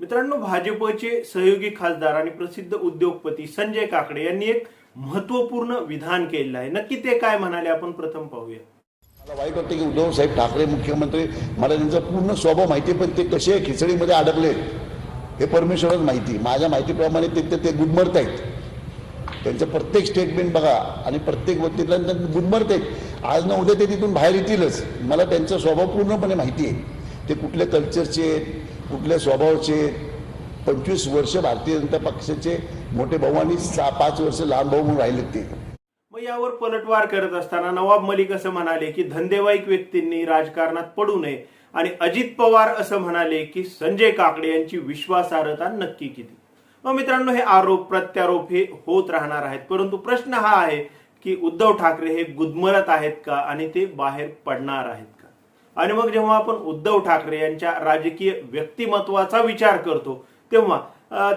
मित्रांनो, भाजपचे सहयोगी खासदार आणि प्रसिद्ध उद्योगपती संजय काकडे यांनी एक महत्वपूर्ण विधान केलेलं आहे. नक्की ते काय म्हणाले आपण प्रथम पाहूया. मला वाईट वाटतं की उद्धव साहेब ठाकरे मुख्यमंत्री, मला त्यांचा पूर्ण स्वभाव माहिती, पण ते कसे खिचडीमध्ये अडकले हे परमेश्वरच माहिती. माझ्या माहितीप्रमाणे ते गुदमरत आहेत. त्यांचं प्रत्येक स्टेटमेंट बघा आणि प्रत्येक व्यक्तीला गुदमरत आहेत. आज ना उद्या ते तिथून बाहेर येतीलच. मला त्यांचा स्वभाव पूर्णपणे माहिती आहे. ते कुठल्या कल्चरचे, कुठल्या स्वभावाचे. 25 वर्ष भारतीय जनता पक्षाचे मोठे भाऊ आणि 5 वर्ष लहान भाऊ म्हणून राहिले ते. मग यावर पलटवार करत असताना नवाब मलिक असं म्हणाले की धंदेवाईक व्यक्तींनी राजकारणात पडू नये, आणि अजित पवार असं म्हणाले की संजय काकडे यांची विश्वासार्हता नक्की किती. मग मित्रांनो, हे आरोप प्रत्यारोप हे होत राहणार आहेत, परंतु प्रश्न हा आहे की उद्धव ठाकरे हे गुदमरत आहेत का आणि ते बाहेर पडणार आहेत का. आणि मग जेव्हा आपण उद्धव ठाकरे यांच्या राजकीय व्यक्तिमत्वाचा विचार करतो तेव्हा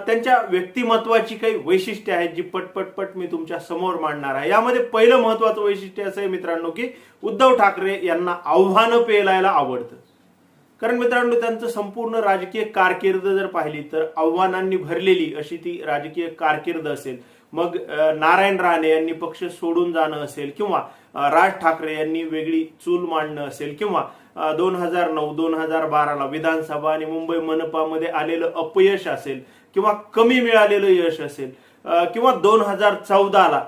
त्यांच्या व्यक्तिमत्वाची काही वैशिष्ट्ये आहेत जी पटपट मी तुमच्या समोर मांडणार आहे. यामध्ये पहिलं महत्वाचं वैशिष्ट्य असं आहे मित्रांनो की उद्धव ठाकरे यांना आव्हानं पेलायला आवडतं. कारण मित्रांनो, त्यांचं संपूर्ण राजकीय कारकीर्द जर पाहिली तर आव्हानांनी भरलेली अशी ती राजकीय कारकीर्द असेल. मग नारायण राणे यांनी पक्ष सोडून जाणं असेल, किंवा राज ठाकरे यांनी वेगळी चूल मांडणं असेल, किंवा 2009-2012ला विधानसभा आणि मुंबई मनपामध्ये आलेलं अपयश असेल, किंवा कमी मिळालेलं यश असेल, किंवा 2014ला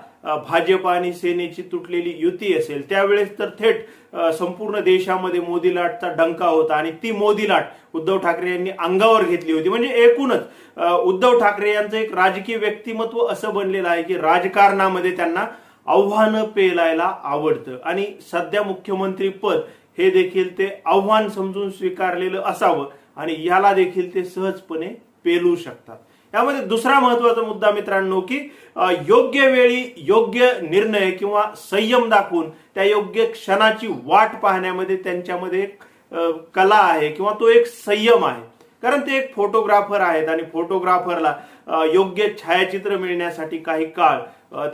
भाजप आणि सेनेची तुटलेली युती असेल. त्यावेळेस तर थेट संपूर्ण देशामध्ये मोदी लाटचा डंका होता आणि ती मोदी लाट उद्धव ठाकरे यांनी अंगावर घेतली होती. म्हणजे एकूणच उद्धव ठाकरे यांचं एक राजकीय व्यक्तिमत्व असं बनलेलं आहे की राजकारणामध्ये त्यांना आव्हानं पेलायला आवडतं, आणि सध्या मुख्यमंत्री पद हे देखील ते आव्हान समजून स्वीकारलेलं असावं आणि याला देखील ते सहजपणे पेलू शकतात. यामध्ये दुसरा महत्वाचा मुद्दा मित्रांनो की योग्य वेळी योग्य निर्णय किंवा संयम दाखवून त्या योग्य क्षणाची वाट पाहण्यामध्ये त्यांच्यामध्ये एक कला आहे, किंवा तो एक संयम आहे. कारण ते एक फोटोग्राफर आहेत आणि फोटोग्राफरला योग्य छायाचित्र मिळण्यासाठी काही काळ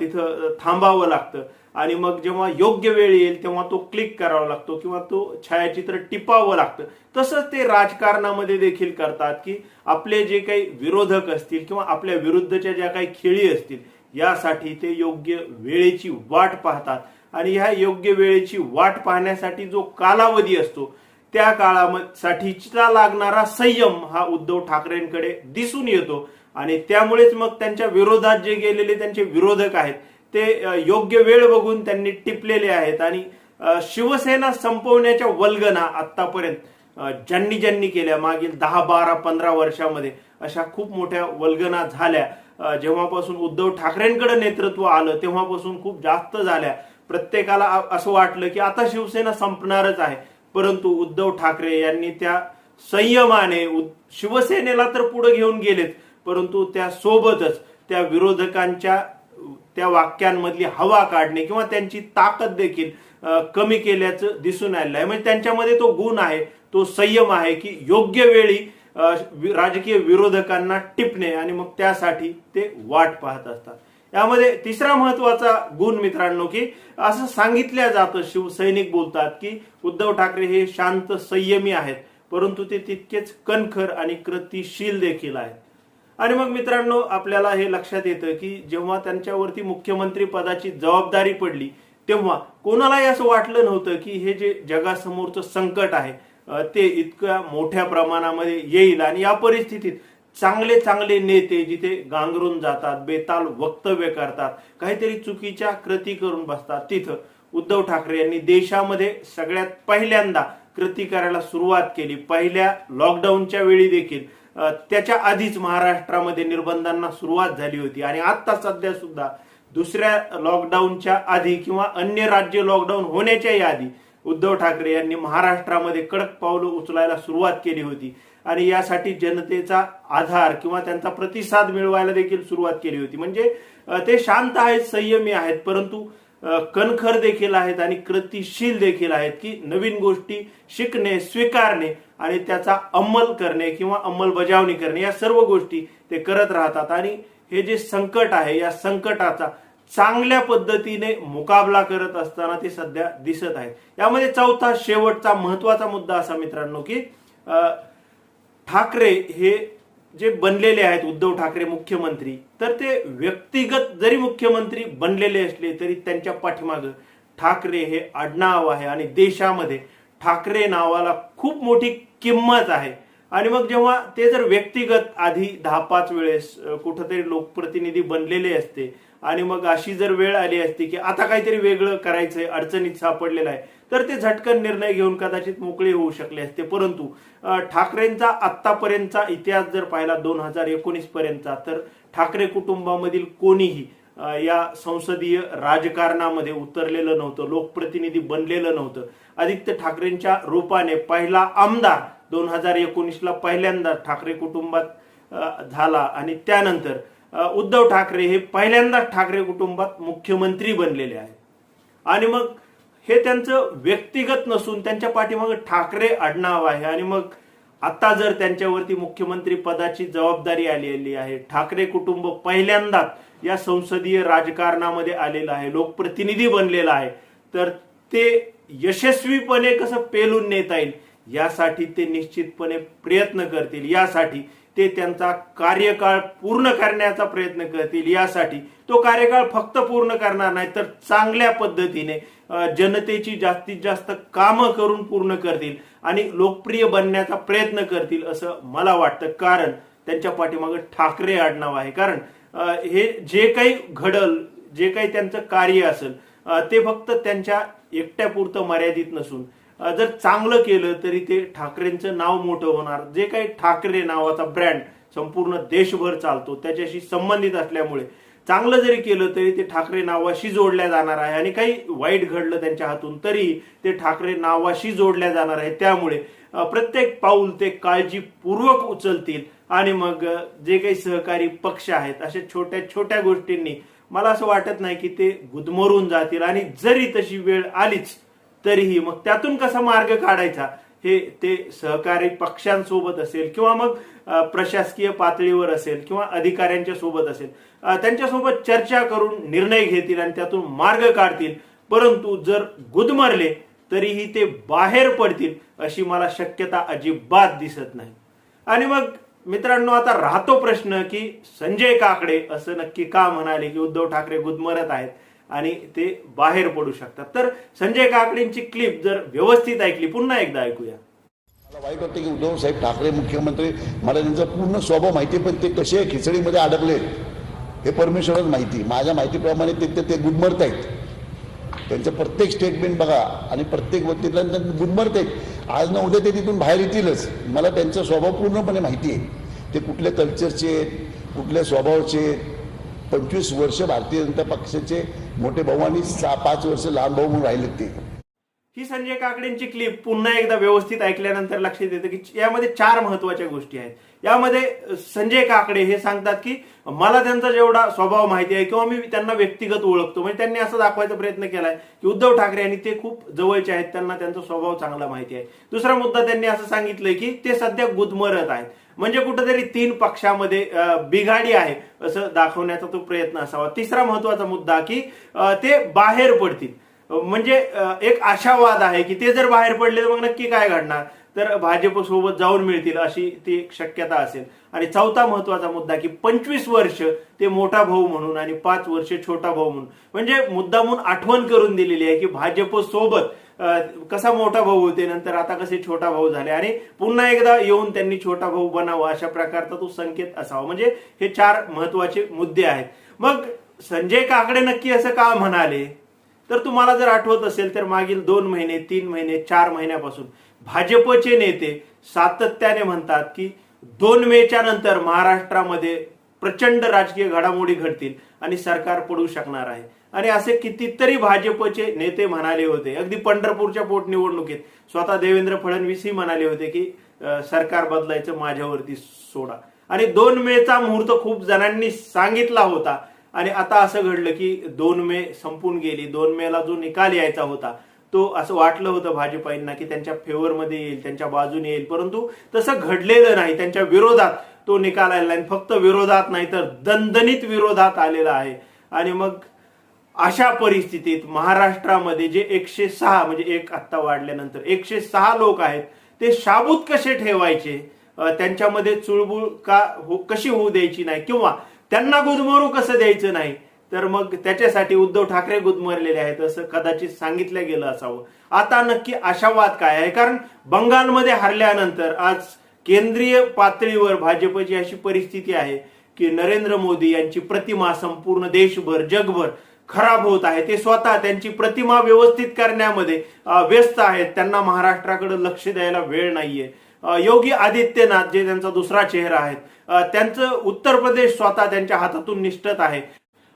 तिथं थांबावं लागतं, आणि मग जेव्हा योग्य वेळ येईल तेव्हा तो क्लिक करावा लागतो किंवा तो छायाचित्र टिपावं लागतं. तसंच ते राजकारणामध्ये देखील करतात की आपले जे काही विरोधक असतील किंवा आपल्या विरुद्धच्या ज्या काही खेळी असतील यासाठी ते योग्य वेळेची वाट पाहतात, आणि ह्या योग्य वेळेची वाट पाहण्यासाठी जो कालावधी असतो त्या काळासाठीचा लागणारा संयम हा उद्धव ठाकरेंकडे दिसून येतो. आणि त्यामुळेच मग त्यांच्या विरोधात जे गेलेले त्यांचे विरोधक आहेत ते योग्य वेळ बघून त्यांनी टिपलेले आहेत. आणि शिवसेना संपवण्याच्या वल्गना आतापर्यंत ज्यांनी केल्या मागील 10, 12, 15 वर्षामध्ये अशा खूप मोठ्या वल्गना झाल्या. जेव्हापासून उद्धव ठाकरेंकडे नेतृत्व आलं तेव्हापासून खूप जास्त झाल्या. प्रत्येकाला असं वाटलं की आता शिवसेना संपणारच आहे, परंतु उद्धव ठाकरे यांनी त्या संयमाने शिवसेनेला तर पुढे घेऊन गेलेत, परंतु त्या सोबतच त्या विरोधकांच्या त्या वाक्यांमधली हवा काढणे किंवा त्यांची ताकद देखील कमी केल्याचं दिसून आलेलं आहे. म्हणजे त्यांच्यामध्ये तो गुण आहे, तो संयम आहे की योग्य वेळी राजकीय विरोधकांना टिपणे, आणि मग त्यासाठी ते वाट पाहत असतात. यामध्ये तिसरा महत्वाचा गुण मित्रांनो की असं सांगितलं जातं, शिवसैनिक बोलतात की उद्धव ठाकरे हे शांत संयमी आहेत, परंतु ते तितकेच कणखर आणि कृतिशील देखील आहेत. आणि मग मित्रांनो, आपल्याला हे लक्षात येतं की जेव्हा त्यांच्यावरती मुख्यमंत्री पदाची जबाबदारी पडली तेव्हा कोणालाही असं वाटलं नव्हतं की हे जे जगासमोरचं संकट आहे ते इतक्या मोठ्या प्रमाणामध्ये येईल. आणि या परिस्थितीत चांगले नेते जिथे गांगरून जातात, बेताल वक्तव्य करतात, काहीतरी चुकीच्या कृती करून बसतात, तिथं उद्धव ठाकरे यांनी देशामध्ये सगळ्यात पहिल्यांदा कृती करायला सुरुवात केली. पहिल्या लॉकडाऊनच्या वेळी देखील, त्याच्या आधीच महाराष्ट्रामध्ये निर्बंधांना सुरुवात झाली होती, आणि आता सध्या सुद्धा दुसऱ्या लॉकडाऊनच्या आधी किंवा अन्य राज्य लॉकडाऊन होण्याच्याही आधी उद्धव ठाकरे यांनी महाराष्ट्रामध्ये कडक पावलं उचलायला सुरुवात केली होती. आणि यासाठी जनतेचा आधार किंवा त्यांचा प्रतिसाद मिळवायला देखील सुरुवात केली होती. म्हणजे ते शांत आहेत, संयमी आहेत, परंतु कणखर देखील आहेत आणि कृतिशील देखील आहेत की नवीन गोष्टी शिकणे, स्वीकारणे आणि त्याचा अंमल करणे किंवा अंमलबजावणी करणे या सर्व गोष्टी ते करत राहतात. आणि हे जे संकट आहे या संकटाचा चांगल्या पद्धतीने मुकाबला करत असताना ते सध्या दिसत आहेत. यामध्ये चौथा शेवटचा महत्वाचा मुद्दा असा मित्रांनो की ठाकरे हे जे बनलेले आहेत उद्धव ठाकरे मुख्यमंत्री, तर ते व्यक्तिगत जरी मुख्यमंत्री बनलेले असले तरी त्यांच्या पाठीमागं ठाकरे हे आडनाव आहे आणि देशामध्ये ठाकरे नावाला खूप मोठी किंमत आहे. आणि मग जेव्हा ते जर व्यक्तिगत आधी 10-5 वेळेस कुठंतरी लोकप्रतिनिधी बनलेले असते आणि मग अशी जर वेळ आली असती की आता काहीतरी वेगळं करायचंय, अडचणीत सापडलेलं आहे, तर ते झटकन निर्णय घेऊन कदाचित मोकळे होऊ शकले असते. परंतु ठाकरेंचा आतापर्यंतचा इतिहास जर पाहिला 2019 पर्यंतचा, तर ठाकरे कुटुंबामधील कोणीही या संसदीय राजकारणामध्ये उतरलेलं नव्हतं, लोकप्रतिनिधी बनलेलं नव्हतं. आदित्य ठाकरेंच्या रूपाने पहिला आमदार 2019ला पहिल्यांदा ठाकरे कुटुंबात झाला आणि त्यानंतर उद्धव ठाकरे हे पहिल्यांदा ठाकरे कुटुंबात मुख्यमंत्री बनलेले आहेत. आणि मग हे त्यांचं व्यक्तिगत नसून त्यांच्या पाठीमागे ठाकरे आडनाव आहे. आणि मग आता जर त्यांच्यावरती मुख्यमंत्री पदाची जबाबदारी आलेली आहे, ठाकरे कुटुंब पहिल्यांदाच या संसदीय राजकारणामध्ये आलेलं आहे, लोकप्रतिनिधी बनलेला आहे, तर ते यशस्वीपणे कसं पेलून नेता येईल यासाठी ते निश्चितपणे प्रयत्न करतील. यासाठी ते त्यांचा कार्यकाळ पूर्ण करण्याचा प्रयत्न करतील. यासाठी तो कार्यकाळ फक्त पूर्ण करणार नाही तर चांगल्या पद्धतीने जनतेची जास्तीत जास्त कामं करून पूर्ण करतील आणि लोकप्रिय बनण्याचा प्रयत्न करतील असं मला वाटतं. कारण त्यांच्या पाठीमागे ठाकरे आडनाव आहे. कारण हे जे काही घडल, जे काही त्यांचं कार्य असेल, ते फक्त त्यांच्या एकट्यापुरतं मर्यादित नसून जर चांगलं केलं तरी ते ठाकरेंचं नाव मोठं होणार. जे काही ठाकरे नावाचा ब्रँड संपूर्ण देशभर चालतो त्याच्याशी संबंधित असल्यामुळे चांगलं जरी केलं तरी ते ठाकरे नावाशी जोडल्या जाणार आहे. आणि काही वाईट घडलं त्यांच्या हातून तरी ते ठाकरे नावाशी जोडल्या जाणार आहे. त्यामुळे प्रत्येक पाऊल ते काळजीपूर्वक उचलतील. आणि मग जे काही सहकारी पक्ष आहेत अशा छोट्या छोट्या गोष्टींनी मला असं वाटत नाही की ते गुदमरून जातील. आणि जरी तशी वेळ आलीच तरीही मग त्यातून कसा मार्ग काढायचा हे ते सहकारी पक्षांसोबत असेल किंवा मग प्रशासकीय पातळीवर असेल किंवा अधिकाऱ्यांच्या सोबत असेल, त्यांच्यासोबत चर्चा करून निर्णय घेतील आणि त्यातून मार्ग काढतील. परंतु जर गुदमरले तरीही ते बाहेर पडतील अशी मला शक्यता अजिबात दिसत नाही. आणि मग मित्रांनो, आता राहतो प्रश्न की संजय काकडे असं नक्की का म्हणाले की उद्धव ठाकरे गुदमरत आहेत आणि ते बाहेर पडू शकतात. तर संजय काकडेंची क्लिप जर व्यवस्थित ऐकली, पुन्हा एकदा ऐकूया. मला वाईट वाटतं की उद्धव साहेब ठाकरे मुख्यमंत्री, मला त्यांचा पूर्ण स्वभाव माहिती, पण ते कसे खिचडीमध्ये अडकले हे परमेश्वरच माहिती. माझ्या माहितीप्रमाणे ते गुदमरत आहेत. त्यांचं प्रत्येक स्टेटमेंट बघा आणि प्रत्येक वक्तीला गुदमरत आहेत. आज ना उद्या ते तिथून बाहेर येतीलच. मला त्यांचा स्वभाव पूर्णपणे माहिती आहे. ते कुठल्या कल्चरचे, कुठल्या स्वभावाचे. 25 वर्ष भारतीय जनता पक्षाचे मोठे भाऊ आणि 5 वर्ष लहान भाऊ म्हणून राहिले ते. ही संजय काकडेंची क्लिप पुन्हा एकदा व्यवस्थित ऐकल्यानंतर लक्षात येतं की यामध्ये 4 महत्वाच्या गोष्टी आहेत. यामध्ये संजय काकडे हे सांगतात की मला त्यांचा जेवढा स्वभाव माहिती आहे किंवा मी त्यांना व्यक्तिगत ओळखतो, म्हणजे त्यांनी असं दाखवायचा प्रयत्न केलाय की उद्धव ठाकरे आणि ते खूप जवळचे आहेत, त्यांना त्यांचा स्वभाव चांगला माहिती आहे. दुसरा मुद्दा त्यांनी असं सांगितलंय की ते सध्या गुदमरत आहेत, म्हणजे कुठेतरी 3 पक्षामध्ये बिघाडी आहे असं दाखवण्याचा तो प्रयत्न असावा. तिसरा महत्वाचा मुद्दा की ते बाहेर पडतील, म्हणजे एक आशावाद आहे की ते जर बाहेर पडले तर मग नक्की काय घडणार, तर भाजप सोबत जाऊन मिळतील अशी ती एक शक्यता असेल. आणि चौथा महत्वाचा मुद्दा की 25 वर्ष ते मोठा भाऊ म्हणून आणि 5 वर्ष छोटा भाऊ म्हणून, म्हणजे मुद्दामून आठवण करून दिलेली आहे की भाजप सोबत कसा मोठा भाऊ होते, नंतर आता कसे छोटा भाऊ झाले आणि पुन्हा एकदा येऊन त्यांनी छोटा भाऊ बनावा, अशा प्रकारचा तो संकेत असावा. म्हणजे हे 4 महत्वाचे मुद्दे आहेत. मग संजय काकडे नक्की असं का म्हणाले, तर तुम्हाला जर आठवत असेल तर मागील 2 महिने, 3 महिने, 4 महिन्यापासून भाजपचे नेते सातत्याने म्हणतात की 2 मेच्या नंतर महाराष्ट्रामध्ये प्रचंड राजकीय घडामोडी घडतील आणि सरकार पडू शकणार आहे. आणि असे कितीतरी भाजपचे नेते म्हणाले होते. अगदी पंढरपूरच्या पोटनिवडणुकीत स्वतः देवेंद्र फडणवीस म्हणाले होते की सरकार बदलायचं माझ्यावरती सोडा. आणि 2 मेचा मुहूर्त खूप जणांनी सांगितला होता आणि आता असं घडलं की 2 मे संपून गेली. 2 मेला जो निकाल यायचा होता तो असं वाटलं होतं भाजपाईंना की त्यांच्या फेवरमध्ये येईल, त्यांच्या बाजूने येईल, परंतु तसं घडलेलं नाही. त्यांच्या विरोधात तो निकाल आलेला नाही. फक्त विरोधात नाही तर दणदणीत विरोधात आलेला आहे. आणि मग अशा परिस्थितीत महाराष्ट्रामध्ये जे 106 म्हणजे 1 आत्ता वाढल्यानंतर 106 लोक आहेत ते शाबूत कसे ठेवायचे त्यांच्यामध्ये चुळबुळ कशी होऊ द्यायची नाही किंवा त्यांना गुदमरू कसं द्यायचं नाही, तर मग त्याच्यासाठी उद्धव ठाकरे गुदमरलेले आहेत असं कदाचित सांगितलं गेलं असावं. आता नक्की आशावाद काय आहे, कारण बंगालमध्ये हरल्यानंतर आज केंद्रीय पातळीवर भाजपची अशी परिस्थिती आहे की नरेंद्र मोदी यांची प्रतिमा संपूर्ण देशभर जगभर खराब होत आहे. ते स्वतः त्यांची प्रतिमा व्यवस्थित करण्यामध्ये व्यस्त आहेत. त्यांना महाराष्ट्राकडे लक्ष द्यायला वेळ नाहीये. योगी आदित्यनाथ जे त्यांचा दुसरा चेहरा आहेत, त्यांचं उत्तर प्रदेश स्वतः त्यांच्या हातातून निष्ठत आहे.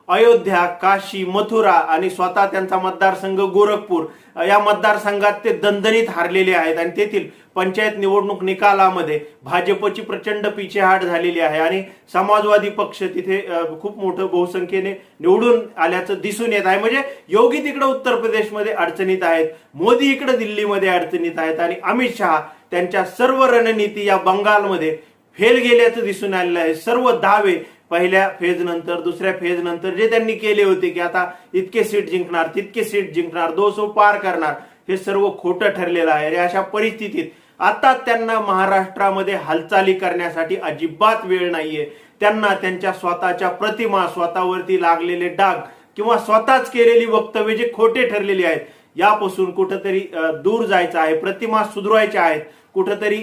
अयोध्या, काशी, मथुरा आणि स्वतः त्यांचा मतदारसंघ गोरखपूर या मतदारसंघात ते दणदणीत हारलेले आहेत आणि तेथील पंचायत निवडणूक निकालामध्ये भाजपची प्रचंड पिछेहाट झालेली आहे आणि समाजवादी पक्ष तिथे खूप मोठं बहुसंख्येने निवडून आल्याचं दिसून येत आहे. म्हणजे योगी तिकडे उत्तर प्रदेशमध्ये अडचणीत आहेत, मोदी इकडे दिल्लीमध्ये अडचणीत आहेत आणि अमित शहा त्यांच्या सर्व रणनीती या बंगालमध्ये फेल गेल्याचं दिसून आलेलं आहे. सर्व दावे पहिल्या फेज नंतर दुसऱ्या फेज नंतर जे त्यांनी केले होते की आता इतके सीट जिंकणार, तितके सीट जिंकणार, 200 पार करणार, हे सर्व खोटं ठरलेलं आहे. अशा परिस्थितीत आता त्यांना महाराष्ट्रामध्ये हालचाली करण्यासाठी अजिबात वेळ नाहीये. त्यांना त्यांच्या स्वतःच्या प्रतिमा, स्वतःवरती लागलेले डाग किंवा स्वतःच केलेली वक्तव्य जे खोटे ठरलेली आहेत यापासून कुठंतरी दूर जायचं आहे. प्रतिमा सुधारायच्या आहेत, कुठंतरी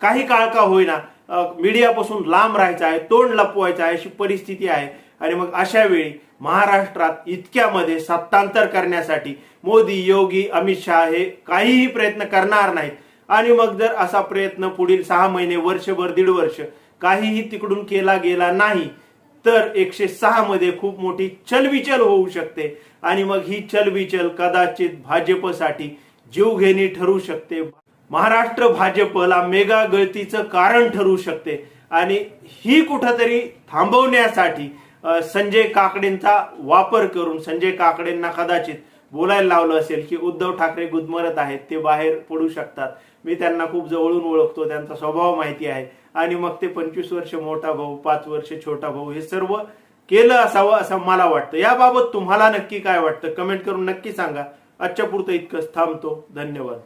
काही काळ का होईना मीडियापासून लांब राहायचं आहे, तोंड लपवायचं आहे, अशी परिस्थिती आहे. आणि मग अशा वेळी महाराष्ट्रात इतक्यामध्ये सत्तांतर करण्यासाठी मोदी, योगी, अमित शहा हे काहीही प्रयत्न करणार नाहीत. आणि मग जर असा प्रयत्न पुढील 6 महिने, वर्षभर, 1.5 वर्ष काहीही तिकडून केला गेला नाही तर 106 मध्ये खूप मोठी चलबिचल होऊ शकते आणि मग ही चलबिचल कदाचित भाजपसाठी जीवघेणी ठरू शकते. महाराष्ट्र भाजपला मेगा गळतीचं कारण ठरू शकते आणि ही कुठंतरी थांबवण्यासाठी संजय काकडेंचा वापर करून संजय काकडेंना कदाचित बोलायला लावलं असेल की उद्धव ठाकरे गुदमरत आहेत, ते बाहेर पडू शकतात. मी त्यांना खूप जवळून ओळखतो, त्यांचा स्वभाव माहिती आहे आणि मग ते 25 वर्ष मोठा भाऊ, 5 वर्ष छोटा भाऊ हे सर्व केलं असावं असं मला वाटतं. याबाबत तुम्हाला नक्की काय वाटतं कमेंट करून नक्की सांगा. आजच्या पुरतं इतकंच, थांबतो. धन्यवाद.